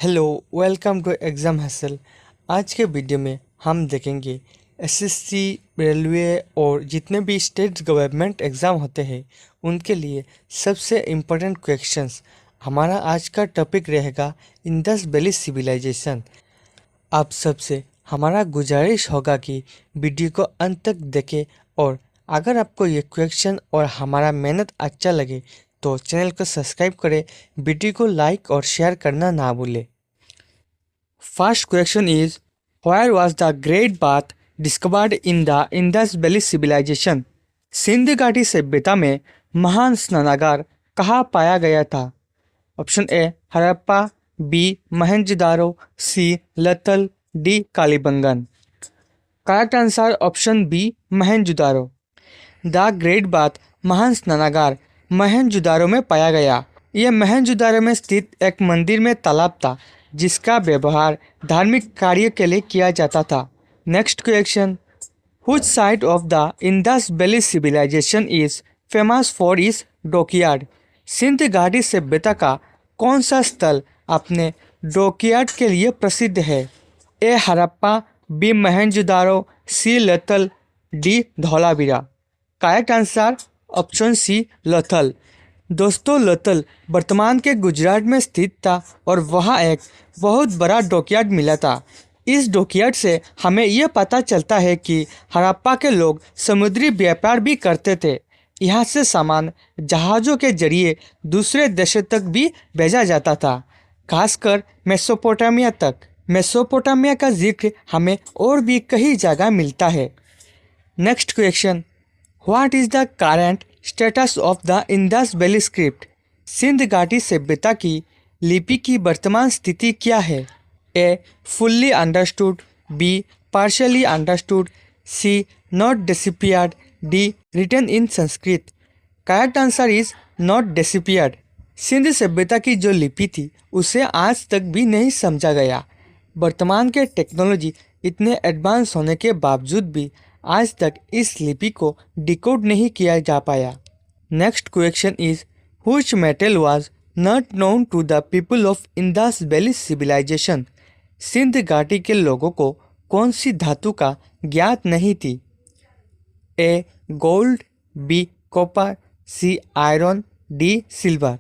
Hello, welcome to Exam Hustle. आज के video में हम देखेंगे एसएससी, रेलवे और जितने भी स्टेट गवर्नमेंट एग्ज़ाम होते हैं उनके लिए सबसे इम्पोर्टेंट क्वेश्चंस। हमारा आज का टॉपिक रहेगा इंडस वैली सिविलाइजेशन। आप सबसे हमारा गुजारिश होगा कि वीडियो को अंत तक देखें और अगर आपको ये क्वेश्चन और हमारा मेहनत अच्छा लगे तो चैनल को सब्सक्राइब करें, वीडियो को लाइक और शेयर करना ना भूलें। First question is, where was the Great Bath discovered in the Indus Valley Civilization? Sindh घाटी सभ्यता में महान स्नानागार कहाँ पाया गया था? Option A Harappa, B Mohenjodaro, C Lothal, D Kalibangan. Correct answer option B Mohenjodaro. The great bath महान स्नानागार मोहनजोदारो में पाया गया। यह मोहनजोदारो में स्थित एक मंदिर में तालाब था जिसका व्यवहार धार्मिक कार्य के लिए किया जाता था। Next question, which site of the Indus valley civilisation is famous for is dockyard? Sindh घाटी सभ्यता का कौन सा स्थल अपने डॉकयार्ड के लिए प्रसिद्ध है? A Harappa, B Mohenjodaro, C Lothal, D Dholavira. Correct answer option C Lothal. दोस्तों, लथल वर्तमान के गुजरात में स्थित था और वहाँ एक बहुत बड़ा डॉकयार्ड मिला था। इस डॉकयार्ड से हमें यह पता चलता है कि हड़प्पा के लोग समुद्री व्यापार भी करते थे। यहाँ से सामान जहाज़ों के जरिए दूसरे देशों तक भी भेजा जाता था, खासकर मेसोपोटामिया तक। मेसोपोटामिया का जिक्र हमें और भी कई जगह मिलता है। Next question, what is the current status of the Indus valley script? Sindh घाटी सभ्यता की लिपि की वर्तमान स्थिति क्या है? A fully understood, B partially understood, C not disappeared, D written in Sanskrit. Correct answer is not disappeared. Sindh सभ्यता की जो लिपि थी उसे आज तक भी नहीं समझा गया। वर्तमान के टेक्नोलॉजी इतने एडवांस होने के बावजूद भी आज तक इस लिपि को डिकोड नहीं किया जा पाया। Next question is, which metal was not known to the people of Indus valley civilisation? Sindh घाटी के लोगों को कौन सी धातु का ज्ञात नहीं थी? A gold, B copper, C iron, D silver.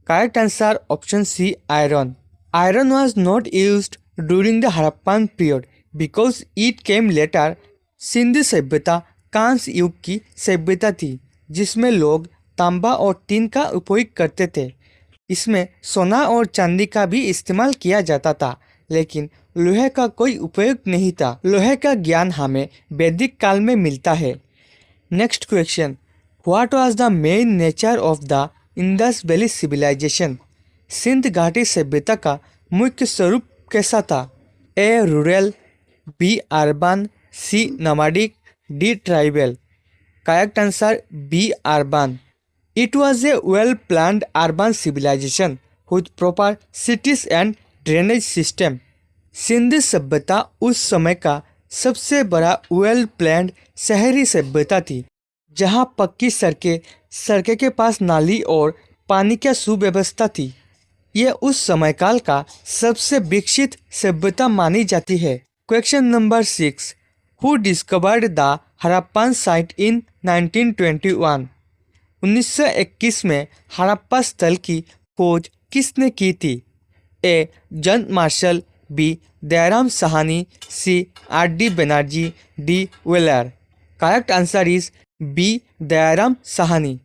Correct answer option C iron. Iron was not used during the Harappan period because it came later. Sindh सभ्यता कांस्य युग की सभ्यता थी जिसमें लोग तांबा और टीन का उपयोग करते थे। इसमें सोना और चांदी का भी इस्तेमाल किया जाता था, लेकिन लोहे का कोई उपयोग नहीं था। लोहे का ज्ञान हमें वैदिक काल में मिलता है। Next question, what was the main nature of the Indus valley civilisation? Sindh घाटी सभ्यता का मुख्य स्वरूप कैसा था? A rural, B urban, C nomadic, D tribal. Correct answer B urban. It was a well-planned urban civilization with proper cities and drainage system. Sindh सभ्यता उस समय का सबसे बड़ा वेल प्लान्ड शहरी सभ्यता थी, जहां पक्की सड़कें के पास नाली और पानी की सुव्यवस्था थी। यह उस समय काल का सबसे विकसित सभ्यता मानी जाती है। Question number 6, who discovered the Harappan site in 1921? 1921 में हड़प्पा स्थल की खोज किसने की थी? A John Marshall, B Dayaram Sahni, C R D. Banerjee, D Wheeler. Correct answer is B Dayaram Sahni.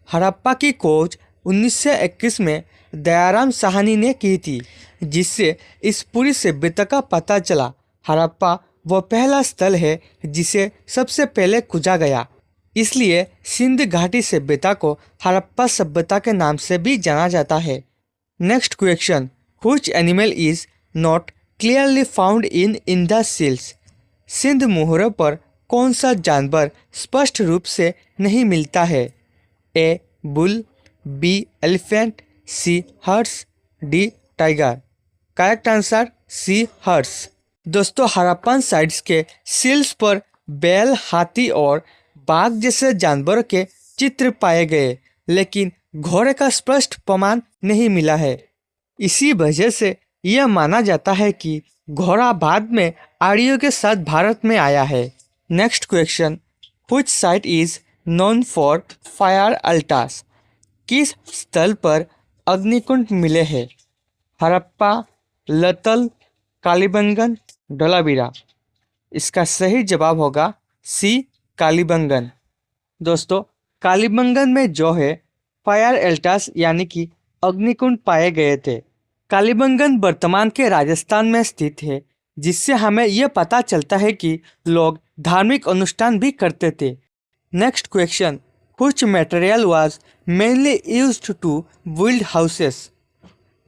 Harappa की खोज 1921 में दयाराम साहनी ने की थी, जिससे इस पूरी सभ्यता का पता चला। हड़प्पा वो पहला स्थल है जिसे सबसे पहले खोजा गया, इसलिए सिंध घाटी सभ्यता को हड़प्पा सभ्यता के नाम से भी जाना जाता है। Next question, which animal is not clearly found in Indus seals? Sindh मोहरों पर कौन सा जानवर स्पष्ट रूप से नहीं मिलता है? A bull, B elephant, C horse, D tiger. Correct answer C horse. दोस्तों, हड़प्पन साइट्स के सील्स पर बैल, हाथी और बाघ जैसे जानवरों के चित्र पाए गए, लेकिन घोड़े का स्पष्ट प्रमाण नहीं मिला है। इसी वजह से यह माना जाता है कि घोड़ा बाद में आर्यों के साथ भारत में आया है। Next question, which site is known for fire altars? किस स्थल पर अग्निकुंड मिले हैं? हड़प्पा, लतल, कालीबंगन, धोलावीरा। इसका सही जवाब होगा सी, कालीबंगन। दोस्तों, कालीबंगन में जो है फायर एल्टास यानी कि अग्निकुंड पाए गए थे। कालीबंगन वर्तमान के राजस्थान में स्थित है, जिससे हमें यह पता चलता है कि लोग धार्मिक अनुष्ठान भी करते थे। Next question, which material was mainly used to build houses?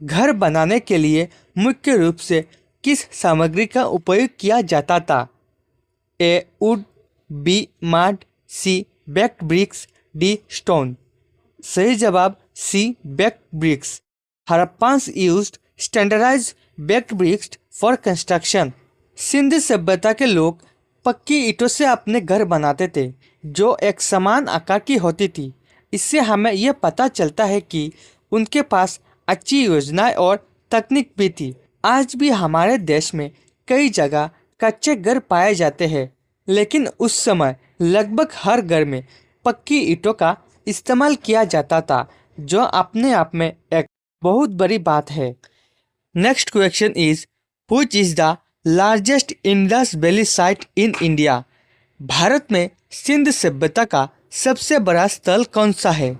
घर बनाने के लिए मुख्य रूप से किस सामग्री का उपयोग किया जाता था? ए wood, B mud, C baked bricks, D stone. सही जवाब C, baked bricks. Harappans used standardised baked bricks for construction. Sindh सभ्यता के लोग पक्की ईंटों से अपने घर बनाते थे, जो एक समान आकार की होती थी। इससे हमें यह पता चलता है कि उनके पास अच्छी योजनाएं और तकनीक भी थी। आज भी हमारे देश में कई जगह कच्चे घर पाए जाते हैं, लेकिन उस समय लगभग हर घर में पक्की ईंटों का इस्तेमाल किया जाता था, जो अपने आप में एक बहुत बड़ी बात है। Next question is, which is the largest Indus valley site in India? Bharat में सिंध सभ्यता का सबसे बड़ा स्थल कौन सा है?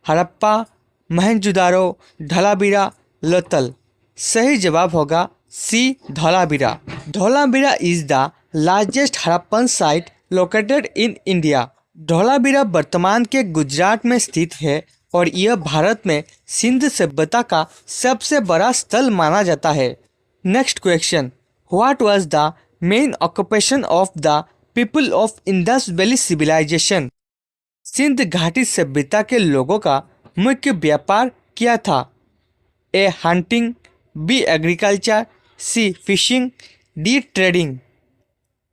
हड़प्पा, मोहनजोदारो, धोलावीरा, लोथल। सही जवाब होगा C, Dholavira. Dholavira is the largest Harappan site located in India. Dholavira वर्तमान के गुजरात में स्थित है और यह भारत में सिंध सभ्यता का सबसे बड़ा स्थल माना जाता है। Next question, what was the main occupation of the people of Indus valley civilisation? Sindh घाटी सभ्यता के लोगों का मुख्य व्यापार क्या था? A hunting, B agriculture, C fishing, D trading.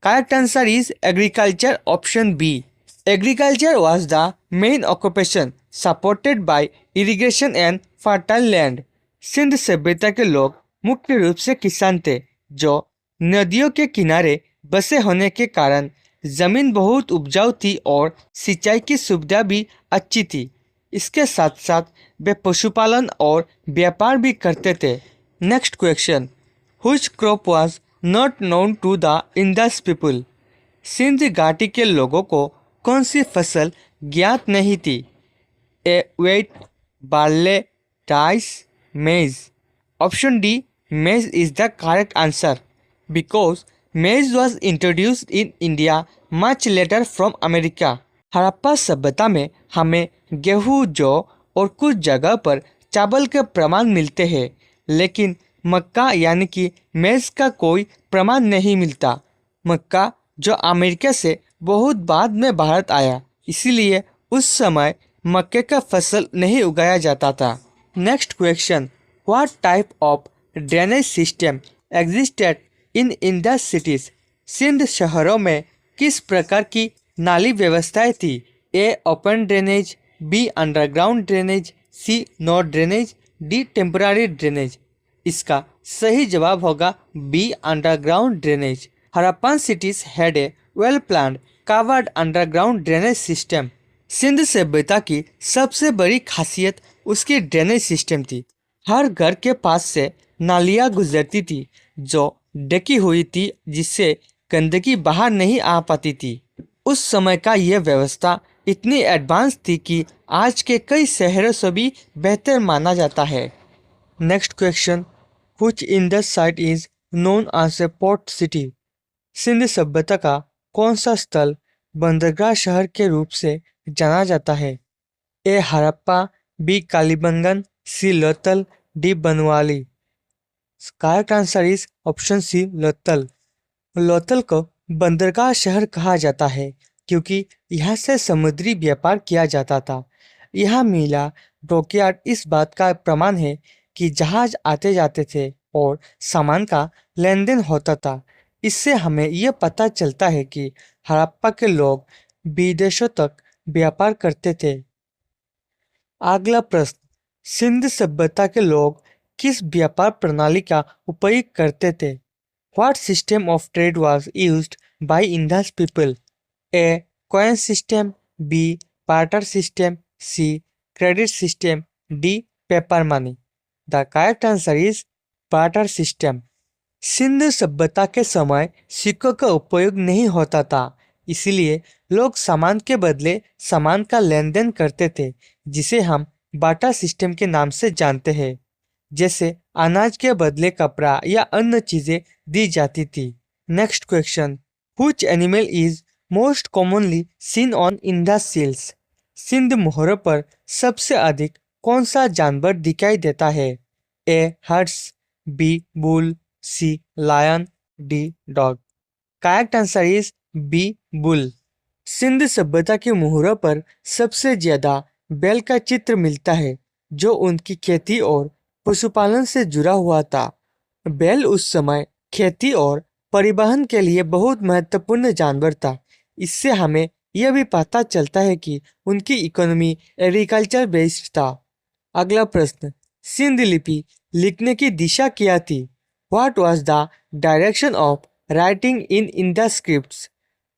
Correct answer is agriculture, option B. Agriculture was the main occupation, supported by irrigation and fertile land. Sindh सभ्यता के लोग मुख्य रूप से किसान थे, जो नदियों के किनारे बसे होने के कारण जमीन बहुत उपजाऊ थी और सिंचाई की सुविधा भी अच्छी थी। इसके साथ साथ वे पशुपालन और व्यापार भी करते थे। Next question, which crop was not known to the Indus people? Sindh घाटी के लोगों को कौन सी फसल ज्ञात नहीं थी? A wheat, barley, rice, maize. Option D, maize is the correct answer because maize was introduced in India much later from America. Harappa सभ्यता में हमें गेहूँ, जौ और कुछ जगह पर चावल के प्रमाण मिलते हैं, लेकिन मक्का यानी कि मेज का कोई प्रमाण नहीं मिलता। मक्का जो अमेरिका से बहुत बाद में भारत आया, इसीलिए उस समय मक्के का फसल नहीं उगाया जाता था। Next question, what type of drainage system existed in Indus cities? Sindh शहरों में किस प्रकार की नाली व्यवस्थाएं थी? A open drainage, B underground drainage, C no drainage, D temporary drainage. इसका सही जवाब होगा B underground drainage. Harappan cities had a well planned covered underground drainage system. Sindh सभ्यता की सबसे बड़ी खासियत उसकी ड्रेनेज सिस्टम थी। हर घर के पास से नालियाँ गुजरती थी जो ढकी हुई थी, जिससे गंदगी बाहर नहीं आ पाती थी। उस समय का यह व्यवस्था इतनी एडवांस थी कि आज के कई शहरों से भी बेहतर माना जाता है। Next question, which Indus site is known as a port city? Sindh सभ्यता का कौन सा स्थल बंदरगाह शहर के रूप से जाना जाता है? A Harappa, B Kalibangan, C Lothal, D Banawali. Correct answer is option C, Lothal. Lothal को बंदरगाह शहर कहा जाता है क्योंकि यहाँ से समुद्री व्यापार किया जाता था। यह मिला डॉकयार्ड इस बात का प्रमाण है कि जहाज आते जाते थे और सामान का लेन देन होता था। इससे हमें यह पता चलता है कि हड़प्पा के लोग विदेशों तक व्यापार करते थे। अगला प्रश्न, सिंध सभ्यता के लोग किस व्यापार प्रणाली का उपयोग करते थे? What system of trade was used by Indus people? A. Coin system. B. Barter system. C. Credit system. D. Paper money. The correct answer is barter system. Sindhu सभ्यता के समय सिक्कों का उपयोग नहीं होता था, इसलिए लोग सामान के बदले सामान का लेन देन करते थे, जिसे हम बाटा सिस्टम के नाम से जानते हैं। जैसे अनाज के बदले कपड़ा या अन्य चीजें दी जाती थी। Next question, which animal is most commonly seen on Indus seals? Sindh मोहरों पर सबसे अधिक कौन सा जानवर दिखाई देता है? A horse, B bull, C lion, D dog. Correct answer is B bull. Sindh सभ्यता की मोहरों पर सबसे ज्यादा बैल का चित्र मिलता है, जो उनकी खेती और पशुपालन से जुड़ा हुआ था। बैल उस समय खेती और परिवहन के लिए बहुत महत्वपूर्ण जानवर था। इससे हमें यह भी पता चलता है कि उनकी इकोनॉमी एग्रीकल्चर बेस्ड था। अगला प्रश्न, सिंध लिपि लिखने की दिशा क्या थी? What was the direction of writing in Indus scripts?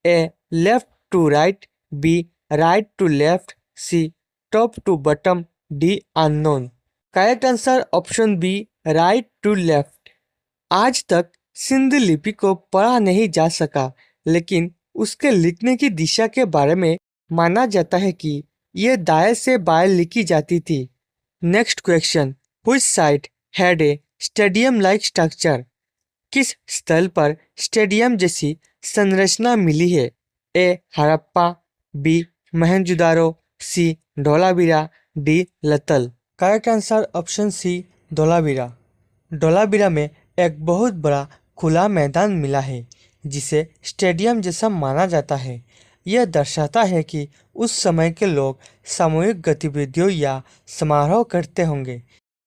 A left to right, B right to left, C top to bottom, D unknown. Correct answer option B right to left. आज तक सिंध लिपि को पढ़ा नहीं जा सका, लेकिन उसके लिखने की दिशा के बारे में माना जाता है कि यह दाएं से बाएं लिखी जाती थी। Next question, which site had a stadium like structure? किस स्थल पर स्टेडियम जैसी संरचना मिली है? A Harappa, B Mohenjodaro, C Dholavira, D Lothal. Correct answer option C Dholavira. Dholavira में एक बहुत बड़ा खुला मैदान मिला है, जिसे स्टेडियम जैसा माना जाता है। यह दर्शाता है कि उस समय के लोग सामूहिक गतिविधियों या समारोह करते होंगे।